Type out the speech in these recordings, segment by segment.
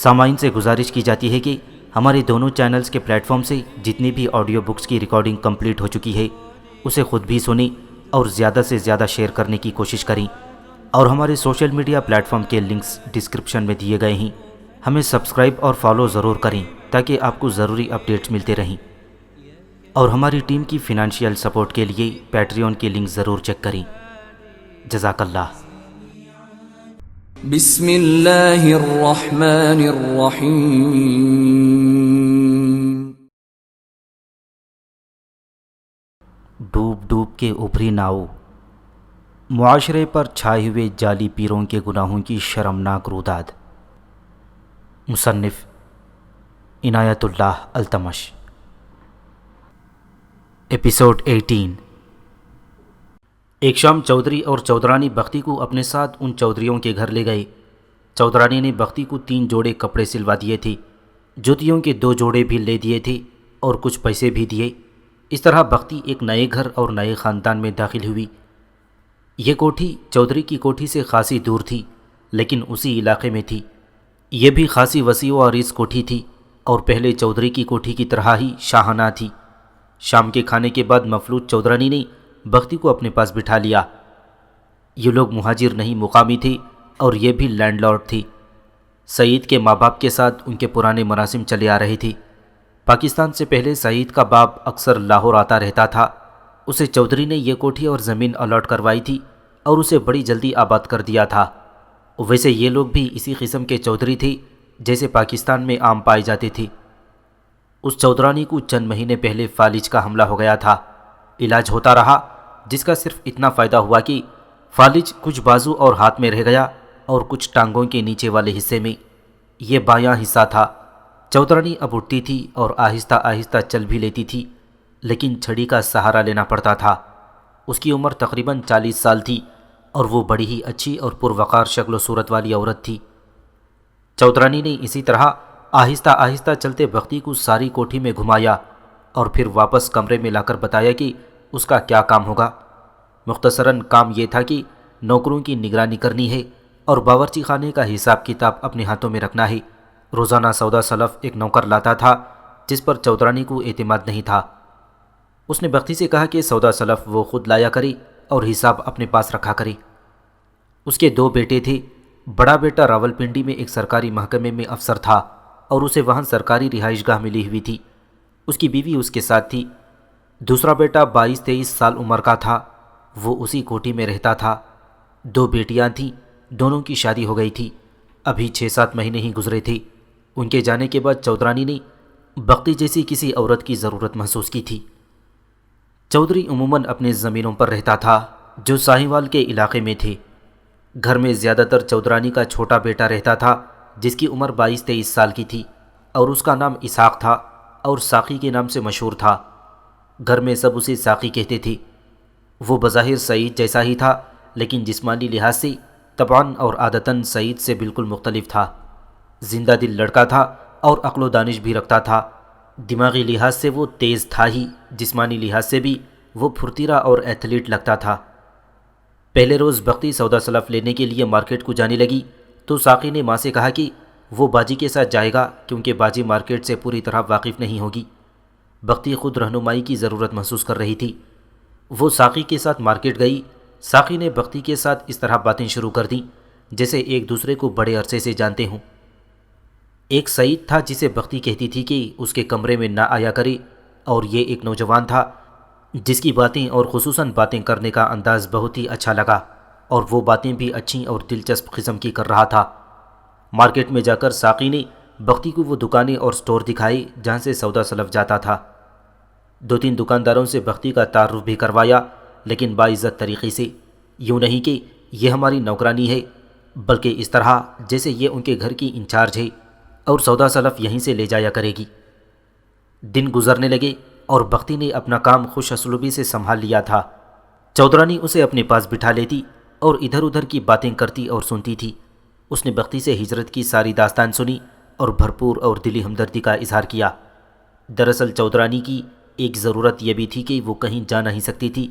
سامعین سے گزارش کی جاتی ہے کہ ہمارے دونوں چینلز کے پلیٹ فارم سے جتنی بھی آڈیو بکس کی ریکارڈنگ کمپلیٹ ہو چکی ہے اسے خود بھی سنیں اور زیادہ سے زیادہ شیئر کرنے کی کوشش کریں، اور ہمارے سوشل میڈیا پلیٹ فارم کے لنکس ڈسکرپشن میں دیے گئے ہیں۔ ہمیں سبسکرائب اور فالو ضرور کریں تاکہ آپ کو ضروری اپڈیٹس ملتے رہیں، اور ہماری ٹیم کی فنانشیل سپورٹ کے لیے پیٹریون کی لنک ضرور چیک کریں۔ جزاک اللہ۔ بسم اللہ الرحمن الرحیم۔ ڈوب ڈوب کے ابھری ناؤ، معاشرے پر چھائے ہوئے جعلی پیروں کے گناہوں کی شرمناک روداد۔ مصنف عنایت اللہ التمش۔ ایپیسوڈ 18۔ ایک شام چودھری اور چودرانی بختی کو اپنے ساتھ ان چودھریوں کے گھر لے گئے۔ چودرانی نے بختی کو 3 جوڑے کپڑے سلوا دیے تھے، جوتیوں کے 2 جوڑے بھی لے دیے تھے اور کچھ پیسے بھی دیے۔ اس طرح بختی ایک نئے گھر اور نئے خاندان میں داخل ہوئی۔ یہ کوٹھی چودھری کی کوٹھی سے خاصی دور تھی، لیکن اسی علاقے میں تھی۔ یہ بھی خاصی وسیع و عریض کوٹھی تھی اور پہلے چودھری کی کوٹھی کی طرح ہی شاہانہ تھی۔ شام کے کھانے کے بعد مفلوج چودرانی نے بختی کو اپنے پاس بٹھا لیا۔ یہ لوگ مہاجر نہیں مقامی تھے اور یہ بھی لینڈ لارڈ تھی۔ سعید کے ماں باپ کے ساتھ ان کے پرانے مراسم چلے آ رہے تھے۔ پاکستان سے پہلے سعید کا باپ اکثر لاہور آتا رہتا تھا۔ اسے چودھری نے یہ کوٹھی اور زمین الاٹ کروائی تھی اور اسے بڑی جلدی آباد کر دیا تھا۔ ویسے یہ لوگ بھی اسی قسم کے چودھری تھے جیسے پاکستان میں عام پائے جاتے تھے۔ اس چودرانی کو چند مہینے پہلے فالج کا حملہ ہو گیا تھا۔ علاج ہوتا رہا، جس کا صرف اتنا فائدہ ہوا کہ فالج کچھ بازو اور ہاتھ میں رہ گیا اور کچھ ٹانگوں کے نیچے والے حصے میں۔ یہ بایاں حصہ تھا۔ چودرانی اب اٹھتی تھی اور آہستہ آہستہ چل بھی لیتی تھی، لیکن چھڑی کا سہارا لینا پڑتا تھا۔ اس کی عمر تقریباً 40 سال تھی اور وہ بڑی ہی اچھی اور پروقار شکل و صورت والی عورت تھی۔ چودرانی نے اسی طرح آہستہ آہستہ چلتے بختی کو ساری کوٹھی میں گھمایا اور پھر واپس کمرے میں لا کر بتایا کہ اس کا کیا کام ہوگا۔ مختصراً کام یہ تھا کہ نوکروں کی نگرانی کرنی ہے اور باورچی خانے کا حساب کتاب اپنے ہاتھوں میں رکھنا ہے۔ روزانہ سودا سلف ایک نوکر لاتا تھا جس پر چودرانی کو اعتماد نہیں تھا۔ اس نے بختی سے کہا کہ سودا سلف وہ خود لایا کرے اور حساب اپنے پاس رکھا کرے۔ اس کے 2 بیٹے تھے۔ بڑا بیٹا راولپنڈی میں ایک سرکاری محکمے میں افسر تھا اور اسے وہاں سرکاری رہائش گاہ ملی ہوئی تھی۔ اس کی بیوی اس کے ساتھ تھی۔ دوسرا بیٹا 22-23 سال عمر کا تھا، وہ اسی کوٹھی میں رہتا تھا۔ 2 بیٹیاں تھیں، دونوں کی شادی ہو گئی تھی، ابھی 6-7 مہینے ہی گزرے تھے۔ ان کے جانے کے بعد چودرانی نے بختی جیسی کسی عورت کی ضرورت محسوس کی تھی۔ چودھری عموماً اپنے زمینوں پر رہتا تھا جو ساہیوال کے علاقے میں تھے۔ گھر میں زیادہ تر چودرانی کا چھوٹا بیٹا رہتا تھا جس کی عمر 22-23 سال کی تھی اور اس کا نام اسحاق تھا اور ساقی کے نام سے مشہور تھا۔ گھر میں سب اسے ساقی کہتے تھے۔ وہ بظاہر سعید جیسا ہی تھا، لیکن جسمانی لحاظ سے طبعاً اور عادتاً سعید سے بالکل مختلف تھا۔ زندہ دل لڑکا تھا اور عقل و دانش بھی رکھتا تھا۔ دماغی لحاظ سے وہ تیز تھا ہی، جسمانی لحاظ سے بھی وہ پھرتیلا اور ایتھلیٹ لگتا تھا۔ پہلے روز بختی سودا سلف لینے کے لیے مارکیٹ کو جانے لگی تو ساقی نے ماں سے کہا کہ وہ باجی کے ساتھ جائے گا کیونکہ باجی مارکیٹ سے پوری طرح واقف نہیں ہوگی۔ بختی خود رہنمائی کی ضرورت محسوس کر رہی تھی۔ وہ ساقی کے ساتھ مارکیٹ گئی۔ ساقی نے بختی کے ساتھ اس طرح باتیں شروع کر دیں جیسے ایک دوسرے کو بڑے عرصے سے جانتے ہوں۔ ایک سعید تھا جسے بختی کہتی تھی کہ اس کے کمرے میں نہ آیا کرے، اور یہ ایک نوجوان تھا جس کی باتیں اور خصوصاً باتیں کرنے کا انداز بہت ہی اچھا لگا، اور وہ باتیں بھی اچھی اور دلچسپ قسم کی کر رہا تھا۔ مارکیٹ میں جا کر ساقی نے بختی کو وہ دکانیں اور سٹور دکھائے جہاں سے سودا سلف جاتا تھا۔ 2-3 دکانداروں سے بختی کا تعارف بھی کروایا، لیکن باعزت طریقے سے، یوں نہیں کہ یہ ہماری نوکرانی ہے، بلکہ اس طرح جیسے یہ ان کے گھر کی انچارج ہے اور سودا سلف یہیں سے لے جایا کرے گی۔ دن گزرنے لگے اور بختی نے اپنا کام خوش اسلوبی سے سنبھال لیا تھا۔ چودرانی اسے اپنے پاس بٹھا لیتی اور ادھر ادھر کی باتیں کرتی اور سنتی تھی۔ اس نے بختی سے ہجرت کی ساری داستان سنی اور بھرپور اور دلی ہمدردی کا اظہار کیا۔ دراصل چودرانی کی ایک ضرورت یہ بھی تھی کہ وہ کہیں جا نہیں سکتی تھی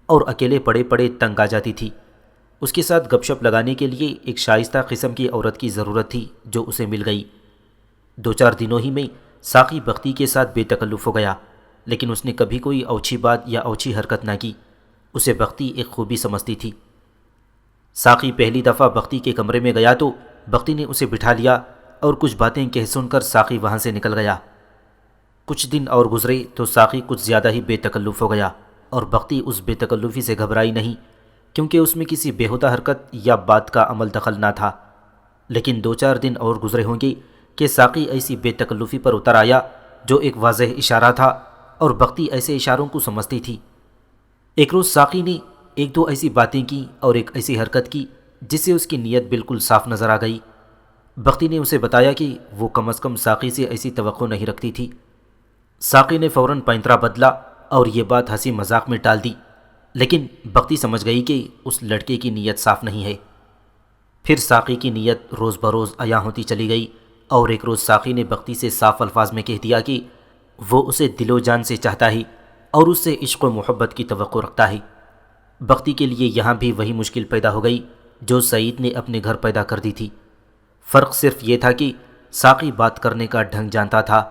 اور اکیلے پڑے پڑے تنگ آ جاتی تھی۔ اس کے ساتھ گپ شپ لگانے کے لیے ایک شائستہ قسم کی عورت کی ضرورت تھی جو اسے مل گئی۔ 2-4 دنوں ہی میں ساقی بختی کے ساتھ بے تکلف ہو گیا، لیکن اس نے کبھی کوئی اوچھی بات یا اوچھی حرکت نہ کی۔ اسے بختی ایک خوبی سمجھتی تھی۔ ساقی پہلی دفعہ بختی کے کمرے میں گیا تو بختی نے اسے بٹھا لیا اور کچھ باتیں کہہ سن کر ساقی وہاں سے نکل گیا۔ کچھ دن اور گزرے تو ساقی کچھ زیادہ ہی بے تکلف ہو گیا، اور بختی اس بے تکلفی سے گھبرائی نہیں، کیونکہ اس میں کسی بیہودہ حرکت یا بات کا عمل دخل نہ تھا۔ لیکن 2-4 دن اور گزرے ہوں گے کہ ساقی ایسی بے تکلفی پر اتر آیا جو ایک واضح اشارہ تھا، اور بختی ایسے اشاروں کو سمجھتی تھی۔ ایک روز ساقی نے 1-2 ایسی باتیں کی اور ایک ایسی حرکت کی جس سے اس کی نیت بالکل صاف نظر آ گئی۔ بختی نے اسے بتایا کہ وہ کم از کم ساقی سے ایسی توقع نہیں رکھتی تھی۔ ساقی نے فوراً پینترا بدلا اور یہ بات ہنسی مذاق میں ٹال دی، لیکن بختی سمجھ گئی کہ اس لڑکے کی نیت صاف نہیں ہے۔ پھر ساقی کی نیت روز بروز عیاں ہوتی چلی گئی، اور ایک روز ساقی نے بختی سے صاف الفاظ میں کہہ دیا کہ وہ اسے دل و جان سے چاہتا ہے اور اس سے عشق و محبت کی توقع رکھتا ہے۔ بختی کے لیے یہاں بھی وہی مشکل پیدا ہو گئی جو سعید نے اپنے گھر پیدا کر دی تھی۔ فرق صرف یہ تھا کہ ساقی بات کرنے کا ڈھنگ جانتا تھا۔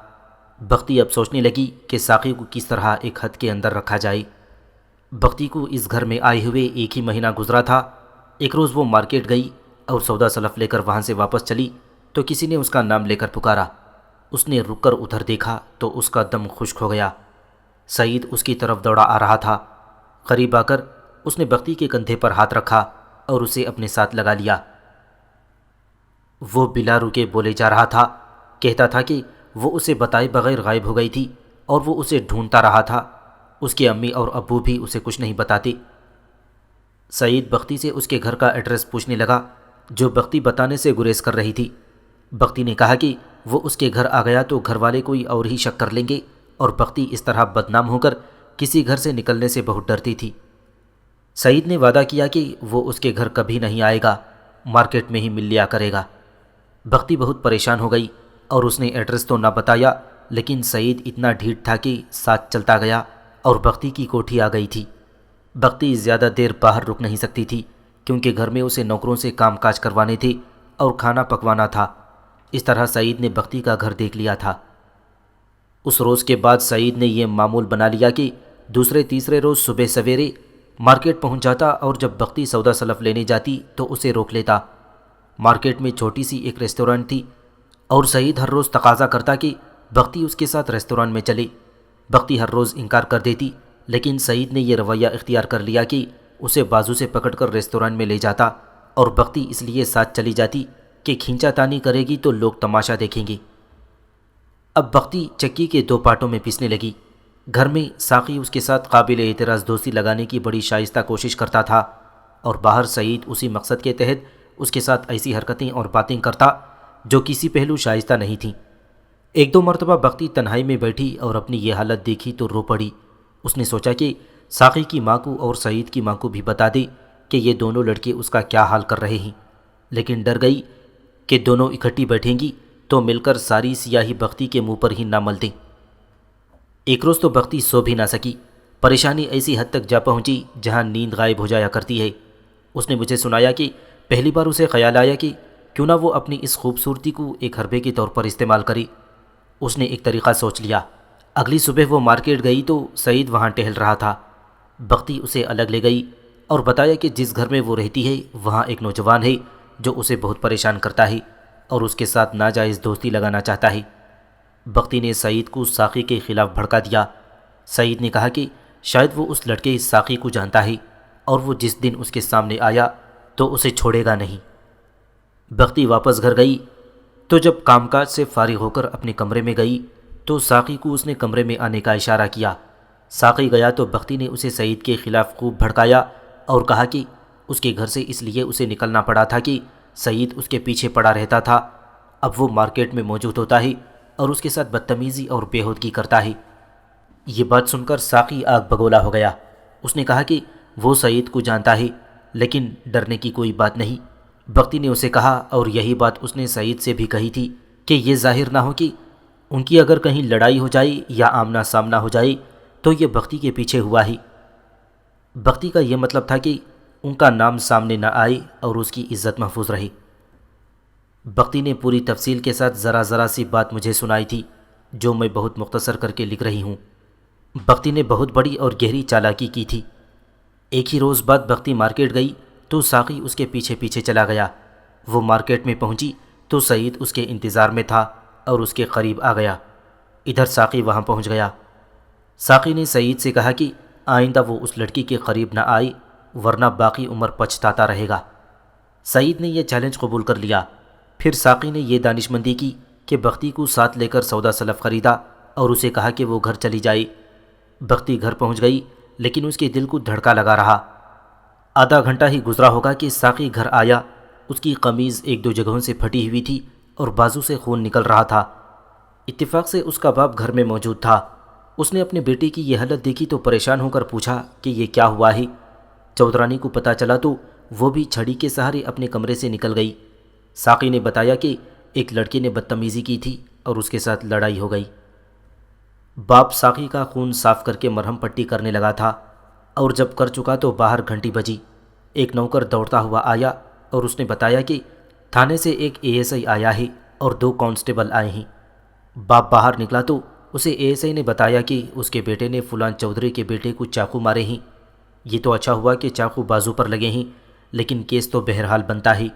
بختی اب سوچنے لگی کہ ساقی کو کس طرح ایک حد کے اندر رکھا جائے۔ بختی کو اس گھر میں آئے ہوئے 1 ہی مہینہ گزرا تھا۔ ایک روز وہ مارکیٹ گئی اور سودا سلف لے کر وہاں سے واپس چلی تو کسی نے اس کا نام لے کر پکارا۔ اس نے رک کر ادھر دیکھا تو اس کا دم خشک ہو گیا۔ سعید اس کی طرف دوڑا آ رہا تھا۔ قریب آ کر اس نے بختی کے کندھے پر ہاتھ رکھا اور اسے اپنے ساتھ لگا لیا۔ وہ بلا رکے بولے جا رہا تھا، کہتا تھا کہ وہ اسے بتائے بغیر غائب ہو گئی تھی اور وہ اسے ڈھونڈتا رہا تھا۔ اس کے امی اور ابو بھی اسے کچھ نہیں بتاتے۔ سعید بختی سے اس کے گھر کا ایڈریس پوچھنے لگا، جو بختی بتانے سے گریز کر رہی تھی۔ بختی نے کہا کہ وہ اس کے گھر آ گیا تو گھر والے کوئی اور ہی شک کر لیں گے، اور بختی اس طرح بدنام ہو کر کسی گھر سے نکلنے سے بہت ڈرتی تھی۔ سعید نے وعدہ کیا کہ وہ اس کے گھر کبھی نہیں آئے گا، مارکیٹ میں ہی مل لیا کرے گا۔ بختی بہت پریشان ہو گئی اور اس نے ایڈریس تو نہ بتایا، لیکن سعید اتنا ڈھیٹ تھا کہ ساتھ چلتا گیا اور بختی کی کوٹھی آ گئی تھی۔ بختی زیادہ دیر باہر رک نہیں سکتی تھی، کیونکہ گھر میں اسے نوکروں سے کام کاج کروانے تھے اور کھانا پکوانا تھا۔ اس طرح سعید نے بختی کا گھر دیکھ لیا تھا۔ اس روز کے بعد سعید نے یہ معمول بنا لیا کہ دوسرے تیسرے روز صبح سویرے مارکیٹ پہنچ جاتا، اور جب بختی سودا سلف لینے جاتی تو اسے روک لیتا۔ مارکیٹ میں چھوٹی سی ایک ریسٹورانٹ تھی، اور سعید ہر روز تقاضا کرتا کہ بختی اس کے ساتھ ریسٹورانٹ میں چلے۔ بختی ہر روز انکار کر دیتی، لیکن سعید نے یہ رویہ اختیار کر لیا کہ اسے بازو سے پکڑ کر ریسٹورانٹ میں لے جاتا، اور بختی اس لیے ساتھ چلی جاتی کہ کھینچا تانی کرے گی تو لوگ تماشا دیکھیں گے۔ اب بختی چکی کے 2 پارٹوں میں پیسنے لگی۔ گھر میں ساقی اس کے ساتھ قابل اعتراض دوستی لگانے کی بڑی شائستہ کوشش کرتا تھا، اور باہر سعید اسی مقصد کے تحت اس کے ساتھ ایسی حرکتیں اور باتیں کرتا جو کسی پہلو شائستہ نہیں تھیں۔ 1-2 مرتبہ بختی تنہائی میں بیٹھی اور اپنی یہ حالت دیکھی تو رو پڑی۔ اس نے سوچا کہ ساقی کی ماں کو اور سعید کی ماں کو بھی بتا دے کہ یہ دونوں لڑکے اس کا کیا حال کر رہے ہیں، لیکن ڈر گئی کہ دونوں اکٹھی بیٹھیں گی تو مل کر ساری سیاہی بختی کے منہ پر ہی نہ مل دیں۔ ایک روز تو بختی سو بھی نہ سکی۔ پریشانی ایسی حد تک جا پہنچی جہاں نیند غائب ہو جایا کرتی ہے۔ اس نے مجھے سنایا کہ پہلی بار اسے خیال آیا کہ کیوں نہ وہ اپنی اس خوبصورتی کو ایک حربے کے طور پر استعمال کرے۔ اس نے ایک طریقہ سوچ لیا۔ اگلی صبح وہ مارکیٹ گئی تو سعید وہاں ٹہل رہا تھا۔ بختی اسے الگ لے گئی اور بتایا کہ جس گھر میں وہ رہتی ہے وہاں ایک نوجوان ہے جو اسے بہت پریشان کرتا ہے اور اس کے ساتھ ناجائز دوستی لگانا چاہتا ہے۔ بختی نے سعید کو ساقی کے خلاف بھڑکا دیا۔ سعید نے کہا کہ شاید وہ اس لڑکے ساقی کو جانتا ہے اور وہ جس دن اس کے سامنے آیا تو اسے چھوڑے گا نہیں۔ بختی واپس گھر گئی تو جب کام کاج سے فارغ ہو کر اپنے کمرے میں گئی تو ساقی کو اس نے کمرے میں آنے کا اشارہ کیا۔ ساقی گیا تو بختی نے اسے سعید کے خلاف خوب بھڑکایا اور کہا کہ اس کے گھر سے اس لیے اسے نکلنا پڑا تھا کہ سعید اس کے پیچھے پڑا رہتا تھا، اب وہ مارکیٹ میں موجود ہوتا ہے اور اس کے ساتھ بدتمیزی اور بے ہودگی کرتا ہے۔ یہ بات سن کر ساقی آگ بگولا ہو گیا۔ اس نے کہا کہ وہ سعید کو جانتا ہے، لیکن ڈرنے کی کوئی بات نہیں۔ بختی نے اسے کہا، اور یہی بات اس نے سعید سے بھی کہی تھی، کہ یہ ظاہر نہ ہو کہ ان کی اگر کہیں لڑائی ہو جائے یا آمنا سامنا ہو جائے تو یہ بختی کے پیچھے ہوا ہی۔ بختی کا یہ مطلب تھا کہ ان کا نام سامنے نہ آئے اور اس کی عزت محفوظ رہے۔ بختی نے پوری تفصیل کے ساتھ ذرا ذرا سی بات مجھے سنائی تھی جو میں بہت مختصر کر کے لکھ رہی ہوں۔ بختی نے بہت بڑی اور گہری چالاکی کی تھی۔ ایک ہی روز بعد بختی مارکیٹ گئی تو ساقی اس کے پیچھے پیچھے چلا گیا۔ وہ مارکیٹ میں پہنچی تو سعید اس کے انتظار میں تھا اور اس کے قریب آ گیا۔ ادھر ساقی وہاں پہنچ گیا۔ ساقی نے سعید سے کہا کہ آئندہ وہ اس لڑکی کے قریب نہ آئے ورنہ باقی عمر پچھتاتا رہے گا۔ سعید نے یہ چیلنج قبول کر لیا۔ پھر ساقی نے یہ دانشمندی کی کہ بختی کو ساتھ لے کر سودا سلف خریدا اور اسے کہا کہ وہ گھر چلی جائے۔ بختی گھر پہنچ گئی لیکن اس کے دل کو دھڑکا لگا رہا۔ آدھا گھنٹہ ہی گزرا ہوگا کہ ساقی گھر آیا۔ اس کی قمیض ایک دو جگہوں سے پھٹی ہوئی تھی اور بازو سے خون نکل رہا تھا۔ اتفاق سے اس کا باپ گھر میں موجود تھا۔ اس نے اپنے بیٹے کی یہ حالت دیکھی تو پریشان ہو کر پوچھا کہ یہ کیا ہوا ہے۔ چودرانی کو پتہ چلا تو وہ بھی چھڑی کے سہارے اپنے کمرے سے نکل گئی۔ ساقی نے بتایا کہ ایک لڑکے نے بدتمیزی کی تھی اور اس کے ساتھ لڑائی ہو گئی۔ باپ ساقی کا خون صاف کر کے مرہم پٹی کرنے لگا تھا اور جب کر چکا تو باہر گھنٹی بجی۔ ایک نوکر دوڑتا ہوا آیا اور اس نے بتایا کہ تھانے سے ایک اے ایس آئی آیا ہے اور 2 کانسٹیبل آئے ہیں۔ باپ باہر نکلا تو اسے اے ایس آئی نے بتایا کہ اس کے بیٹے نے فلاں چودھری کے بیٹے کو چاقو مارے ہیں۔ یہ تو اچھا ہوا کہ چاقو بازو پر لگے ہیں لیکن کیس تو بہرحال بنتا ہے،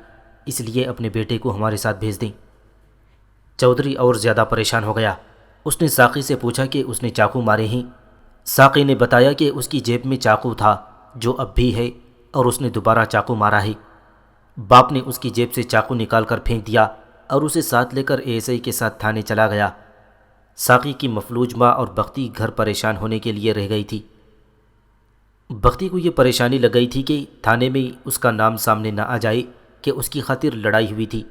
اس لیے اپنے بیٹے کو ہمارے ساتھ بھیج دیں۔ چودھری اور زیادہ پریشان ہو گیا۔ اس نے ساقی سے پوچھا کہ اس نے چاقو مارے ہیں۔ ساقی نے بتایا کہ اس کی جیب میں چاقو تھا جو اب بھی ہے اور اس نے دوبارہ چاقو مارا ہے۔ باپ نے اس کی جیب سے چاقو نکال کر پھینک دیا اور اسے ساتھ لے کر اے ایس آئی کے ساتھ تھانے چلا گیا۔ ساقی کی مفلوج ماں اور بختی گھر پریشان ہونے کے لیے رہ گئی تھی۔ بختی کو یہ پریشانی لگ گئی تھی کہ تھانے میں اس کا نام سامنے نہ آ جائے کہ اس کی خاطر لڑائی ہوئی تھی۔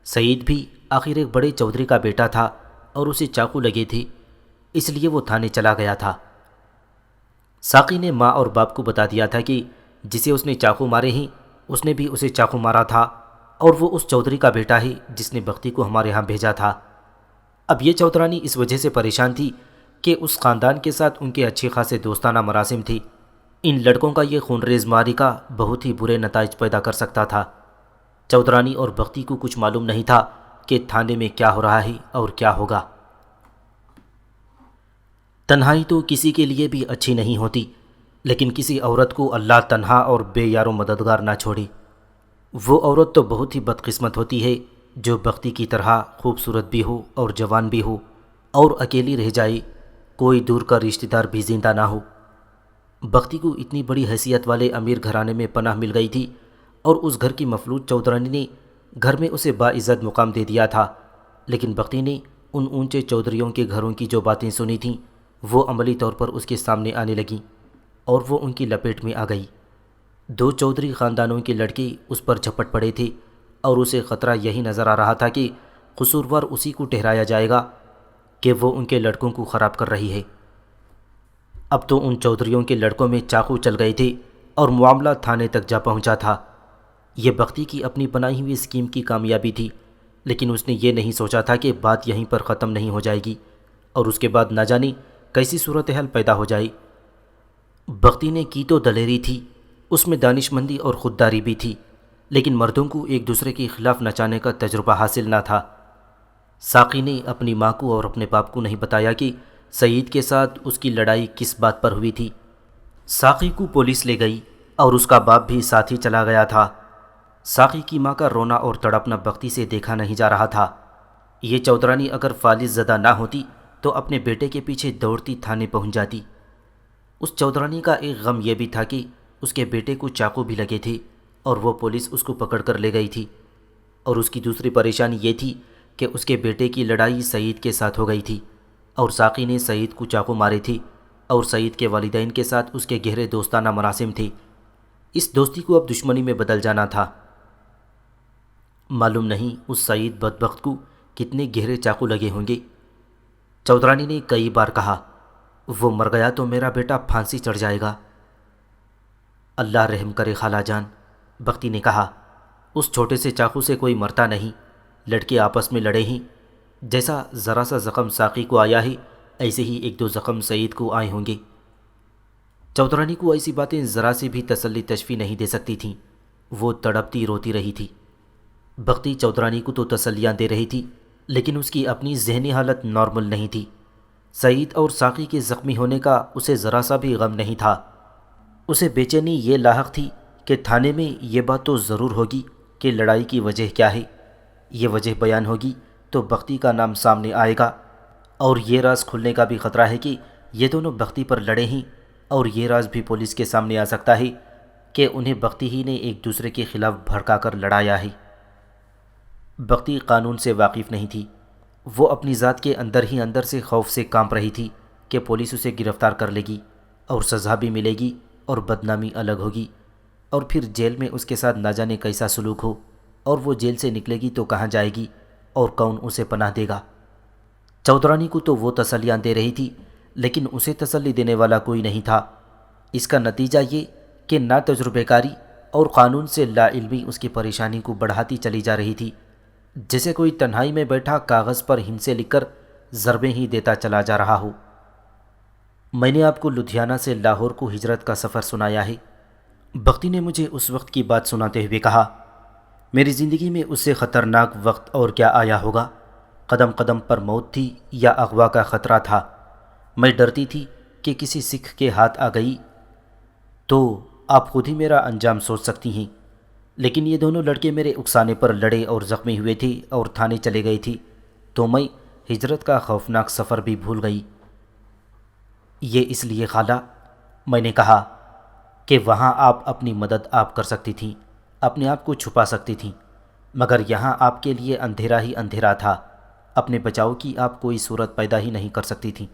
سعید بھی آخر ایک بڑے چودھری کا بیٹا تھا اور اسے چاقو لگے تھے، اس لیے وہ تھانے چلا گیا تھا۔ ساقی نے ماں اور باپ کو بتا دیا تھا کہ جسے اس نے چاقو مارے ہیں اس نے بھی اسے چاقو مارا تھا اور وہ اس چودھری کا بیٹا ہے جس نے بختی کو ہمارے ہاں بھیجا تھا۔ اب یہ چودرانی اس وجہ سے پریشان تھی کہ اس خاندان کے ساتھ ان کے اچھے خاصے دوستانہ مراسم تھی۔ ان لڑکوں کا یہ خونریز معرکہ بہت ہی برے نتائج پیدا کر سکتا تھا۔ چودرانی اور بختی کو کچھ معلوم نہیں تھا کہ تھانے میں کیا ہو رہا ہے اور کیا ہوگا۔ تنہائی تو کسی کے لیے بھی اچھی نہیں ہوتی، لیکن کسی عورت کو اللہ تنہا اور بے یار و مددگار نہ چھوڑے۔ وہ عورت تو بہت ہی بدقسمت ہوتی ہے جو بختی کی طرح خوبصورت بھی ہو اور جوان بھی ہو اور اکیلی رہ جائے، کوئی دور کا رشتہ دار بھی زندہ نہ ہو۔ بختی کو اتنی بڑی حیثیت والے امیر گھرانے میں پناہ مل گئی تھی اور اس گھر کی مفلوج چودرانی نے گھر میں اسے باعزت مقام دے دیا تھا، لیکن بختی نے ان اونچے چودھریوں کے گھروں کی جو باتیں سنی تھیں وہ عملی طور پر اس کے سامنے آنے لگیں اور وہ ان کی لپیٹ میں آ گئی۔ 2 چودھری خاندانوں کے لڑکے اس پر جھپٹ پڑے تھے اور اسے خطرہ یہی نظر آ رہا تھا کہ قصوروار اسی کو ٹھہرایا جائے گا کہ وہ ان کے لڑکوں کو خراب کر رہی ہے۔ اب تو ان چودھریوں کے لڑکوں میں چاقو چل گئے تھے اور معاملہ تھانے تک جا پہنچا تھا۔ یہ بختی کی اپنی بنائی ہوئی اسکیم کی کامیابی تھی، لیکن اس نے یہ نہیں سوچا تھا کہ بات یہیں پر ختم نہیں ہو جائے گی اور اس کے بعد نہ جانے کیسی صورتحال پیدا ہو جائے۔ بختی نے کی تو دلیری تھی، اس میں دانشمندی اور خودداری بھی تھی، لیکن مردوں کو ایک دوسرے کے خلاف نچانے کا تجربہ حاصل نہ تھا۔ ساقی نے اپنی ماں کو اور اپنے باپ کو نہیں بتایا کہ سعید کے ساتھ اس کی لڑائی کس بات پر ہوئی تھی۔ ساقی کو پولیس لے گئی اور اس کا باپ بھی ساتھ ہی چلا گیا تھا۔ ساقی کی ماں کا رونا اور تڑپنا بختی سے دیکھا نہیں جا رہا تھا۔ یہ چودرانی اگر فالج زدہ نہ ہوتی تو اپنے بیٹے کے پیچھے دوڑتی تھانے پہنچ جاتی۔ اس چودرانی کا ایک غم یہ بھی تھا کہ اس کے بیٹے کو چاقو بھی لگے تھے اور وہ پولیس اس کو پکڑ کر لے گئی تھی، اور اس کی دوسری پریشانی یہ تھی کہ اس کے بیٹے کی لڑائی سعید کے ساتھ ہو گئی تھی اور ساقی نے سعید کو چاقو مارے تھی اور سعید کے والدین کے ساتھ اس کے گہرے دوستانہ مراسم تھے۔ اس دوستی کو اب دشمنی میں بدل جانا تھا۔ معلوم نہیں اس سعید بدبخت کو کتنے گہرے چاقو لگے ہوں گے۔ چودرانی نے کئی بار کہا، وہ مر گیا تو میرا بیٹا پھانسی چڑھ جائے گا۔ اللہ رحم کرے خالہ جان، بختی نے کہا، اس چھوٹے سے چاقو سے کوئی مرتا نہیں، لڑکے آپس میں لڑے ہیں، جیسا ذرا سا زخم ساقی کو آیا ہے ایسے ہی 1-2 زخم سعید کو آئے ہوں گے۔ چودرانی کو ایسی باتیں ذرا سے بھی تسلی تشفی نہیں دے سکتی تھیں، وہ تڑپتی روتی رہی تھی۔ بختی چودرانی کو تو تسلیاں دے رہی تھی، لیکن اس کی اپنی ذہنی حالت نارمل نہیں تھی۔ سعید اور ساقی کے زخمی ہونے کا اسے ذرا سا بھی غم نہیں تھا۔ اسے بے چینی یہ لاحق تھی کہ تھانے میں یہ بات تو ضرور ہوگی کہ لڑائی کی وجہ کیا ہے۔ یہ وجہ بیان ہوگی تو بختی کا نام سامنے آئے گا، اور یہ راز کھلنے کا بھی خطرہ ہے کہ یہ دونوں بختی پر لڑے ہیں، اور یہ راز بھی پولیس کے سامنے آ سکتا ہے کہ انہیں بختی ہی نے ایک دوسرے کے خلاف بھڑکا کر لڑایا ہے۔ بختی قانون سے واقف نہیں تھی۔ وہ اپنی ذات کے اندر ہی اندر سے خوف سے کانپ رہی تھی کہ پولیس اسے گرفتار کر لے گی اور سزا بھی ملے گی اور بدنامی الگ ہوگی، اور پھر جیل میں اس کے ساتھ نہ جانے کیسا سلوک ہو، اور وہ جیل سے نکلے گی تو کہاں جائے گی اور کون اسے پناہ دے گا۔ چودرانی کو تو وہ تسلیاں دے رہی تھی، لیکن اسے تسلی دینے والا کوئی نہیں تھا۔ اس کا نتیجہ یہ کہ نا تجربہ کاری اور قانون سے لا علمی اس کی پریشانی کو بڑھاتی چلی جا رہی تھی، جیسے کوئی تنہائی میں بیٹھا کاغذ پر ہند سے لکھ کر ضربیں ہی دیتا چلا جا رہا ہو۔ میں نے آپ کو لدھیانہ سے لاہور کو ہجرت کا سفر سنایا ہے۔ بختی نے مجھے اس وقت کی بات سناتے ہوئے کہا، میری زندگی میں اس سے خطرناک وقت اور کیا آیا ہوگا۔ قدم قدم پر موت تھی یا اغوا کا خطرہ تھا۔ میں ڈرتی تھی کہ کسی سکھ کے ہاتھ آ گئی تو آپ خود ہی میرا انجام سوچ سکتی ہیں، لیکن یہ دونوں لڑکے میرے اکسانے پر لڑے اور زخمی ہوئے تھے اور تھانے چلے گئے تھی، تو میں ہجرت کا خوفناک سفر بھی بھول گئی۔ یہ اس لیے خالہ، میں نے کہا، کہ وہاں آپ اپنی مدد آپ کر سکتی تھیں، اپنے آپ کو چھپا سکتی تھیں، مگر یہاں آپ کے لیے اندھیرا ہی اندھیرا تھا۔ اپنے بچاؤ کی آپ کوئی صورت پیدا ہی نہیں کر سکتی تھیں۔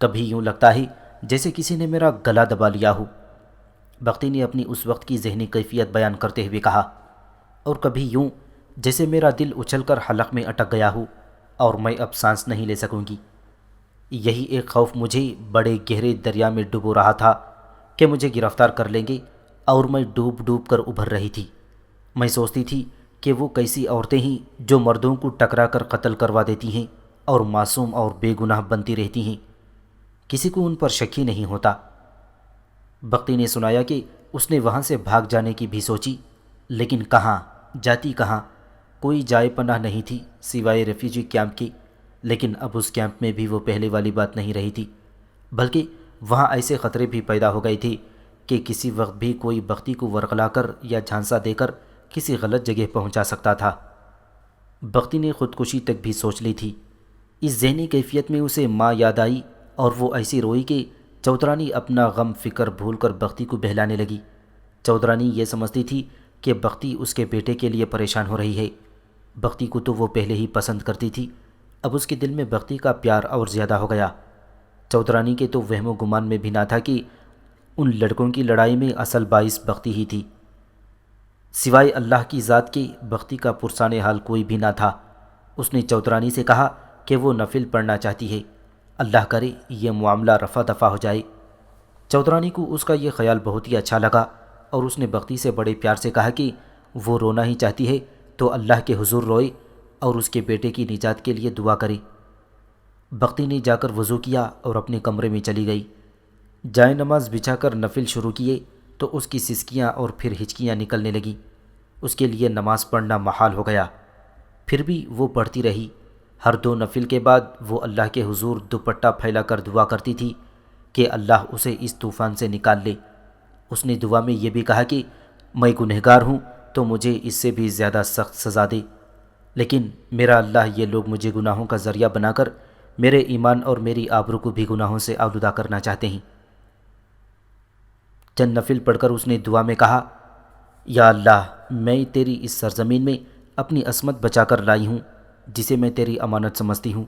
کبھی یوں لگتا ہے جیسے کسی نے میرا گلا دبا لیا ہو، بختی نے اپنی اس وقت کی ذہنی کیفیت بیان کرتے ہوئے کہا، اور کبھی یوں جیسے میرا دل اچھل کر حلق میں اٹک گیا ہو اور میں اب سانس نہیں لے سکوں گی۔ یہی ایک خوف مجھے بڑے گہرے دریا میں ڈبو رہا تھا کہ مجھے گرفتار کر لیں گے، اور میں ڈوب ڈوب کر ابھر رہی تھی۔ میں سوچتی تھی کہ وہ کیسی عورتیں ہیں جو مردوں کو ٹکرا کر قتل کروا دیتی ہیں اور معصوم اور بے گناہ بنتی رہتی ہیں، کسی کو ان پر شک ہی نہیں ہوتا۔ بختی نے سنایا کہ اس نے وہاں سے بھاگ جانے کی بھی سوچی، لیکن کہاں جاتی، کہاں؟ کوئی جائے پناہ نہیں تھی سوائے ریفیوجی کیمپ کی، لیکن اب اس کیمپ میں بھی وہ پہلے والی بات نہیں رہی تھی، بلکہ وہاں ایسے خطرے بھی پیدا ہو گئے تھے کہ کسی وقت بھی کوئی بختی کو ورغلا کر یا جھانسا دے کر کسی غلط جگہ پہنچا سکتا تھا۔ بختی نے خودکشی تک بھی سوچ لی تھی۔ اس ذہنی کیفیت میں اسے ماں یاد آئی، اور وہ ایسی روئی کہ چودرانی اپنا غم فکر بھول کر بختی کو بہلانے لگی۔ چودرانی یہ سمجھتی تھی کہ بختی اس کے بیٹے کے لیے پریشان ہو رہی ہے۔ بختی کو تو وہ پہلے ہی پسند کرتی تھی، اب اس کے دل میں بختی کا پیار اور زیادہ ہو گیا۔ چودرانی کے تو وہم و گمان میں بھی نہ تھا کہ ان لڑکوں کی لڑائی میں اصل باعث بختی ہی تھی۔ سوائے اللہ کی ذات کے بختی کا پرسان حال کوئی بھی نہ تھا۔ اس نے چودرانی سے کہا کہ وہ نفل پڑھنا چاہتی ہے، اللہ کرے یہ معاملہ رفع دفع ہو جائے۔ چودرانی کو اس کا یہ خیال بہت ہی اچھا لگا، اور اس نے بختی سے بڑے پیار سے کہا کہ وہ رونا ہی چاہتی ہے تو اللہ کے حضور روئے اور اس کے بیٹے کی نجات کے لیے دعا کرے۔ بختی نے جا کر وضو کیا اور اپنے کمرے میں چلی گئی۔ جائے نماز بچھا کر نفل شروع کیے تو اس کی سسکیاں اور پھر ہچکیاں نکلنے لگیں۔ اس کے لیے نماز پڑھنا محال ہو گیا، پھر بھی وہ پڑھتی رہی۔ ہر دو نفل کے بعد وہ اللہ کے حضور دوپٹہ پھیلا کر دعا کرتی تھی کہ اللہ اسے اس طوفان سے نکال لے۔ اس نے دعا میں یہ بھی کہا کہ میں گنہگار ہوں تو مجھے اس سے بھی زیادہ سخت سزا دے، لیکن میرا اللہ یہ لوگ مجھے گناہوں کا ذریعہ بنا کر میرے ایمان اور میری آبرو کو بھی گناہوں سے آلودہ کرنا چاہتے ہیں۔ چند نفل پڑھ کر اس نے دعا میں کہا، یا اللہ، میں تیری اس سرزمین میں اپنی عصمت بچا کر لائی ہوں جسے میں تیری امانت سمجھتی ہوں،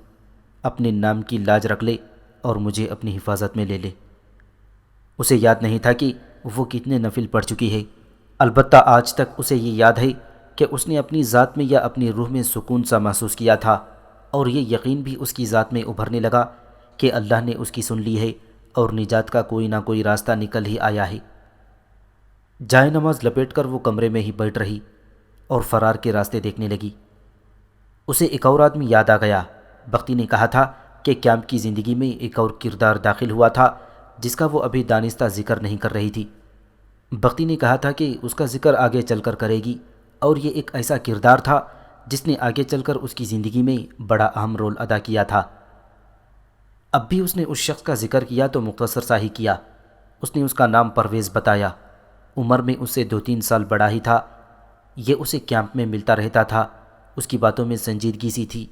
اپنے نام کی لاج رکھ لے اور مجھے اپنی حفاظت میں لے لے۔ اسے یاد نہیں تھا کہ وہ کتنے نفل پڑھ چکی ہے، البتہ آج تک اسے یہ یاد ہے کہ اس نے اپنی ذات میں یا اپنی روح میں سکون سا محسوس کیا تھا، اور یہ یقین بھی اس کی ذات میں ابھرنے لگا کہ اللہ نے اس کی سن لی ہے اور نجات کا کوئی نہ کوئی راستہ نکل ہی آیا ہے۔ جائے نماز لپیٹ کر وہ کمرے میں ہی بیٹھ رہی اور فرار کے راستے دیکھنے لگی۔ اسے ایک اور آدمی یاد آ گیا۔ بختی نے کہا تھا کہ کیمپ کی زندگی میں ایک اور کردار داخل ہوا تھا جس کا وہ ابھی دانستہ ذکر نہیں کر رہی تھی۔ بختی نے کہا تھا کہ اس کا ذکر آگے چل کر کرے گی، اور یہ ایک ایسا کردار تھا جس نے آگے چل کر اس کی زندگی میں بڑا اہم رول ادا کیا تھا۔ اب بھی اس نے اس شخص کا ذکر کیا تو مختصر سا ہی کیا۔ اس نے اس کا نام پرویز بتایا، عمر میں اس سے 2-3 سال بڑا ہی تھا۔ یہ اسے کیمپ میں ملتا رہتا تھا، اس کی باتوں میں سنجیدگی سی تھی،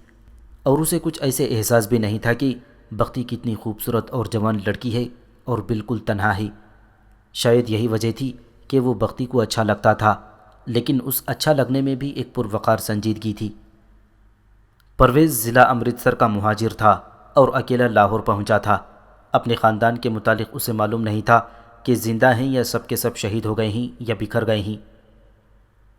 اور اسے کچھ ایسے احساس بھی نہیں تھا کہ بختی کتنی خوبصورت اور جوان لڑکی ہے اور بالکل تنہا ہے۔ شاید یہی وجہ تھی کہ وہ بختی کو اچھا لگتا تھا، لیکن اس اچھا لگنے میں بھی ایک پروقار سنجیدگی تھی۔ پرویز ضلع امرتسر کا مہاجر تھا اور اکیلا لاہور پہنچا تھا۔ اپنے خاندان کے متعلق اسے معلوم نہیں تھا کہ زندہ ہیں یا سب کے سب شہید ہو گئے ہیں یا بکھر گئے ہیں۔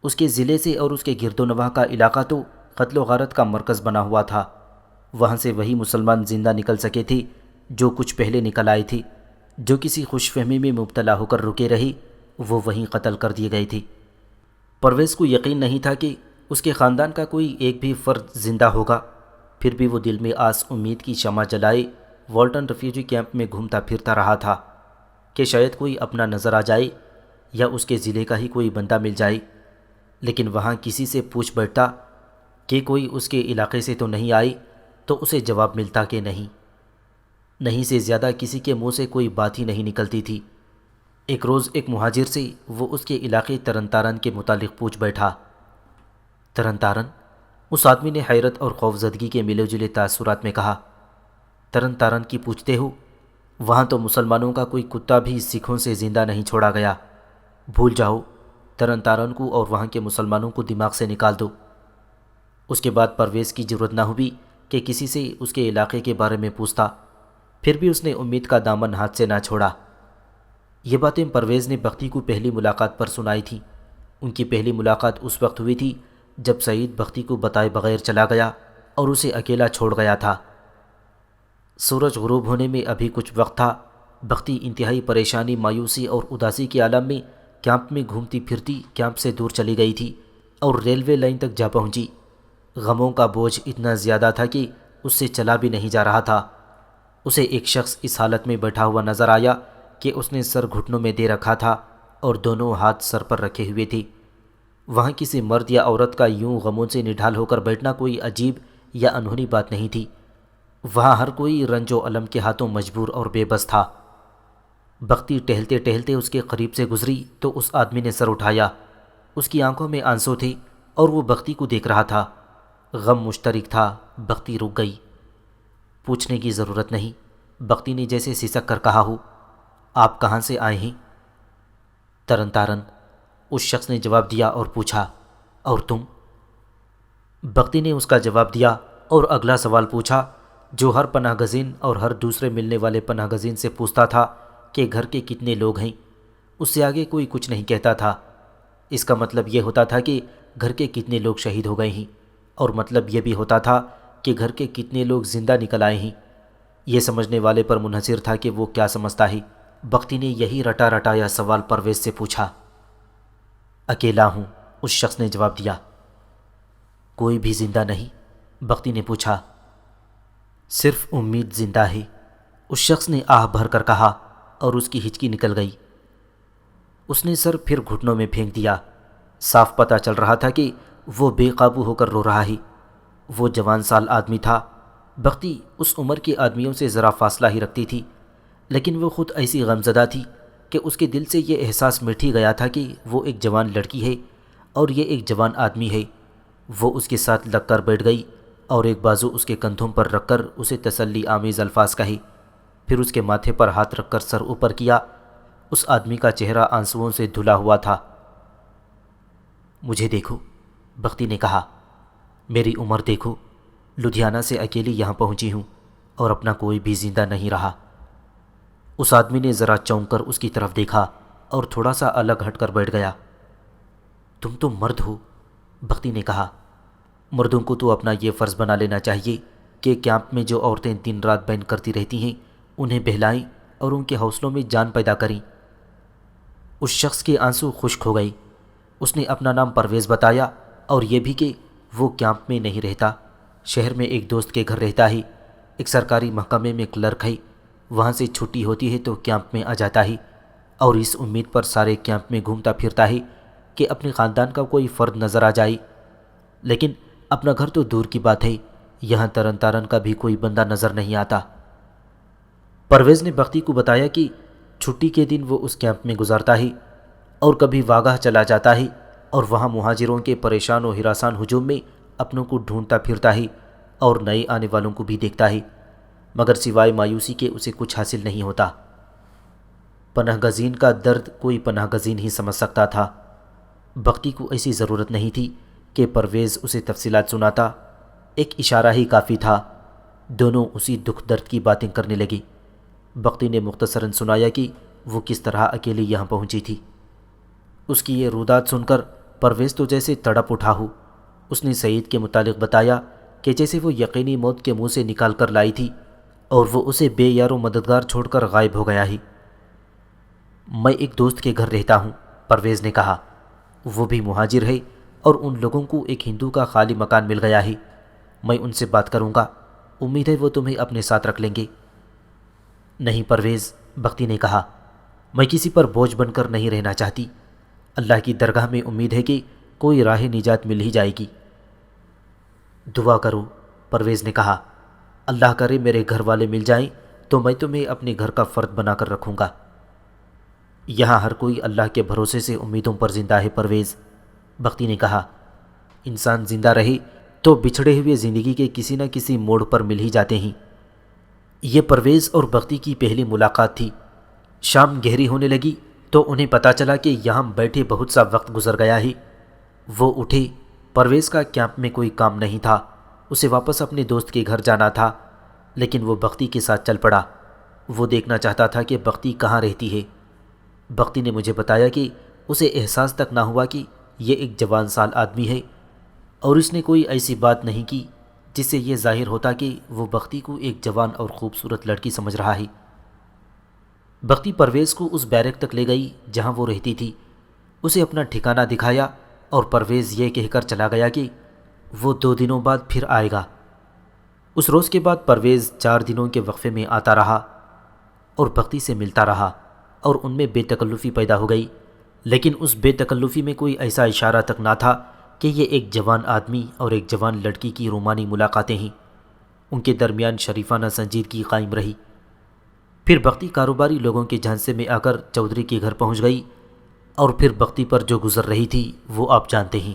اس کے ضلع سے اور اس کے گرد و نواح کا علاقہ تو قتل و غارت کا مرکز بنا ہوا تھا۔ وہاں سے وہی مسلمان زندہ نکل سکے تھے جو کچھ پہلے نکل آئے تھے۔ جو کسی خوش فہمی میں مبتلا ہو کر رکے رہے وہ وہیں قتل کر دیے گئے تھے۔ پرویز کو یقین نہیں تھا کہ اس کے خاندان کا کوئی ایک بھی فرد زندہ ہوگا، پھر بھی وہ دل میں آس امید کی شمع جلائے والٹن ریفیوجی کیمپ میں گھومتا پھرتا رہا تھا کہ شاید کوئی اپنا نظر آ جائے یا اس کے ضلع کا ہی کوئی بندہ مل جائے۔ لیکن وہاں کسی سے پوچھ بیٹھتا کہ کوئی اس کے علاقے سے تو نہیں آئی تو اسے جواب ملتا کہ نہیں سے زیادہ کسی کے منہ سے کوئی بات ہی نہیں نکلتی تھی۔ ایک روز ایک مہاجر سے وہ اس کے علاقے ترن تارن کے متعلق پوچھ بیٹھا۔ ترن تارن؟ اس آدمی نے حیرت اور خوفزدگی کے ملے جلے تاثرات میں کہا۔ ترن تارن کی پوچھتے ہو؟ وہاں تو مسلمانوں کا کوئی کتا بھی سکھوں سے زندہ نہیں چھوڑا گیا۔ بھول جاؤ ترن تارن کو اور وہاں کے مسلمانوں کو دماغ سے نکال دو۔ اس کے بعد پرویز کی ضرورت نہ ہوئی کہ کسی سے اس کے علاقے کے بارے میں پوچھتا، پھر بھی اس نے امید کا دامن ہاتھ سے نہ چھوڑا۔ یہ باتیں پرویز نے بختی کو پہلی ملاقات پر سنائی تھیں۔ ان کی پہلی ملاقات اس وقت ہوئی تھی جب سعید بختی کو بتائے بغیر چلا گیا اور اسے اکیلا چھوڑ گیا تھا۔ سورج غروب ہونے میں ابھی کچھ وقت تھا۔ بختی انتہائی پریشانی، مایوسی اور اداسی کے عالم میں کیمپ میں گھومتی پھرتی کیمپ سے دور چلی گئی تھی اور ریلوے لائن تک جا پہنچی۔ غموں کا بوجھ اتنا زیادہ تھا کہ اس سے چلا بھی نہیں جا رہا تھا۔ اسے ایک شخص اس حالت میں بیٹھا ہوا نظر آیا کہ اس نے سر گھٹنوں میں دے رکھا تھا اور دونوں ہاتھ سر پر رکھے ہوئے تھے۔ وہاں کسی مرد یا عورت کا یوں غموں سے نڈھال ہو کر بیٹھنا کوئی عجیب یا انہونی بات نہیں تھی۔ وہاں ہر کوئی رنج و الم کے ہاتھوں مجبور اور بے بس تھا۔ بختی ٹہلتے ٹہلتے اس کے قریب سے گزری تو اس آدمی نے سر اٹھایا۔ اس کی آنکھوں میں آنسو تھے اور وہ بختی کو دیکھ رہا تھا۔ غم مشترک تھا۔ بختی رک گئی۔ پوچھنے کی ضرورت نہیں، بختی نے جیسے سسک کر کہا ہو، آپ کہاں سے آئے ہیں؟ ترن تارن، اس شخص نے جواب دیا اور پوچھا، اور تم؟ بختی نے اس کا جواب دیا اور اگلا سوال پوچھا جو ہر پناہ گزین اور ہر دوسرے ملنے والے پناہ گزین سے پوچھتا تھا کہ گھر کے کتنے لوگ ہیں۔ اس سے آگے کوئی کچھ نہیں کہتا تھا۔ اس کا مطلب یہ ہوتا تھا کہ گھر کے کتنے لوگ شہید ہو گئے ہیں، اور مطلب یہ بھی ہوتا تھا کہ گھر کے کتنے لوگ زندہ نکل آئے ہیں۔ یہ سمجھنے والے پر منحصر تھا کہ وہ کیا سمجھتا ہے۔ بختی نے یہی رٹا رٹایا سوال پرویز سے پوچھا۔ اکیلا ہوں، اس شخص نے جواب دیا۔ کوئی بھی زندہ نہیں؟ بختی نے پوچھا۔ صرف امید زندہ ہے، اس شخص نے آہ بھر کر کہا اور اس کی ہچکی نکل گئی۔ اس نے سر پھر گھٹنوں میں پھینک دیا۔ صاف پتہ چل رہا تھا کہ وہ بے قابو ہو کر رو رہا ہے۔ وہ جوان سال آدمی تھا۔ بختی اس عمر کے آدمیوں سے ذرا فاصلہ ہی رکھتی تھی، لیکن وہ خود ایسی غمزدہ تھی کہ اس کے دل سے یہ احساس مٹ ہی گیا تھا کہ وہ ایک جوان لڑکی ہے اور یہ ایک جوان آدمی ہے۔ وہ اس کے ساتھ لگ کر بیٹھ گئی اور ایک بازو اس کے کندھوں پر رکھ کر اسے تسلی آمیز الفاظ کہے، پھر اس کے ماتھے پر ہاتھ رکھ کر سر اوپر کیا۔ اس آدمی کا چہرہ آنسوؤں سے دھلا ہوا تھا۔ مجھے دیکھو، بختی نے کہا، میری عمر دیکھو، لدھیانہ سے اکیلی یہاں پہنچی ہوں اور اپنا کوئی بھی زندہ نہیں رہا۔ اس آدمی نے ذرا چونک کر اس کی طرف دیکھا اور تھوڑا سا الگ ہٹ کر بیٹھ گیا۔ تم تو مرد ہو، بختی نے کہا۔ مردوں کو تو اپنا یہ فرض بنا لینا چاہیے کہ کیمپ میں جو عورتیں دن رات بین کرتی رہتی ہیں انہیں بہلائیں اور ان کے حوصلوں میں جان پیدا کریں۔ اس شخص کے آنسو خشک ہو گئے۔ اس نے اپنا نام پرویز بتایا اور یہ بھی کہ وہ کیمپ میں نہیں رہتا، شہر میں ایک دوست کے گھر رہتا ہے، ایک سرکاری محکمے میں کلرک ہے، وہاں سے چھٹی ہوتی ہے تو کیمپ میں آ جاتا ہے اور اس امید پر سارے کیمپ میں گھومتا پھرتا ہے کہ اپنے خاندان کا کوئی فرد نظر آ جائے، لیکن اپنا گھر تو دور کی بات ہے، یہاں ترن تارن کا بھی کوئی بندہ نظر نہیں آتا۔ پرویز نے بختی کو بتایا کہ چھٹی کے دن وہ اس کیمپ میں گزارتا ہے اور کبھی واگہ چلا جاتا ہے اور وہاں مہاجروں کے پریشان و ہراسان ہجوم میں اپنوں کو ڈھونڈتا پھرتا ہے اور نئے آنے والوں کو بھی دیکھتا ہے، مگر سوائے مایوسی کے اسے کچھ حاصل نہیں ہوتا۔ پناہ گزین کا درد کوئی پناہ گزین ہی سمجھ سکتا تھا۔ بختی کو ایسی ضرورت نہیں تھی کہ پرویز اسے تفصیلات سناتا، ایک اشارہ ہی کافی تھا۔ دونوں اسی دکھ درد کی باتیں کرنے لگے۔ بختی نے مختصراً سنایا کہ وہ کس طرح اکیلی یہاں پہنچی تھی۔ اس کی یہ رودات سن کر پرویز تو جیسے تڑپ اٹھا ہو۔ اس نے سعید کے متعلق بتایا کہ جیسے وہ یقینی موت کے منہ سے نکال کر لائی تھی اور وہ اسے بے یار و مددگار چھوڑ کر غائب ہو گیا ہے۔ میں ایک دوست کے گھر رہتا ہوں، پرویز نے کہا، وہ بھی مہاجر ہے اور ان لوگوں کو ایک ہندو کا خالی مکان مل گیا ہے۔ میں ان سے بات کروں گا، امید ہے وہ تمہیں اپنے ساتھ رکھ لیں گے۔ نہیں پرویز، بختی نے کہا، میں کسی پر بوجھ بن کر نہیں رہنا چاہتی۔ اللہ کی درگاہ میں امید ہے کہ کوئی راہ نجات مل ہی جائے گی۔ دعا کرو، پرویز نے کہا، اللہ کرے میرے گھر والے مل جائیں تو میں تمہیں اپنے گھر کا فرد بنا کر رکھوں گا۔ یہاں ہر کوئی اللہ کے بھروسے سے امیدوں پر زندہ ہے پرویز، بختی نے کہا۔ انسان زندہ رہے تو بچھڑے ہوئے زندگی کے کسی نہ کسی موڑ پر مل ہی جاتے ہیں۔ یہ پرویز اور بختی کی پہلی ملاقات تھی۔ شام گہری ہونے لگی تو انہیں پتہ چلا کہ یہاں بیٹھے بہت سا وقت گزر گیا ہے۔ وہ اٹھے۔ پرویز کا کیمپ میں کوئی کام نہیں تھا، اسے واپس اپنے دوست کے گھر جانا تھا، لیکن وہ بختی کے ساتھ چل پڑا۔ وہ دیکھنا چاہتا تھا کہ بختی کہاں رہتی ہے۔ بختی نے مجھے بتایا کہ اسے احساس تک نہ ہوا کہ یہ ایک جوان سال آدمی ہے، اور اس نے کوئی ایسی بات نہیں کی جس سے یہ ظاہر ہوتا کہ وہ بختی کو ایک جوان اور خوبصورت لڑکی سمجھ رہا ہے۔ بختی پرویز کو اس بیرک تک لے گئی جہاں وہ رہتی تھی، اسے اپنا ٹھکانہ دکھایا اور پرویز یہ کہہ کر چلا گیا کہ وہ 2 دنوں بعد پھر آئے گا۔ اس روز کے بعد پرویز 4 دنوں کے وقفے میں آتا رہا اور بختی سے ملتا رہا اور ان میں بے تکلفی پیدا ہو گئی، لیکن اس بے تکلفی میں کوئی ایسا اشارہ تک نہ تھا کہ یہ ایک جوان آدمی اور ایک جوان لڑکی کی رومانی ملاقاتیں ہیں۔ ان کے درمیان شریفانہ سنجیدگی قائم رہی۔ پھر بختی کاروباری لوگوں کے جھانسے میں آ کر چودھری کے گھر پہنچ گئی، اور پھر بختی پر جو گزر رہی تھی وہ آپ جانتے ہیں۔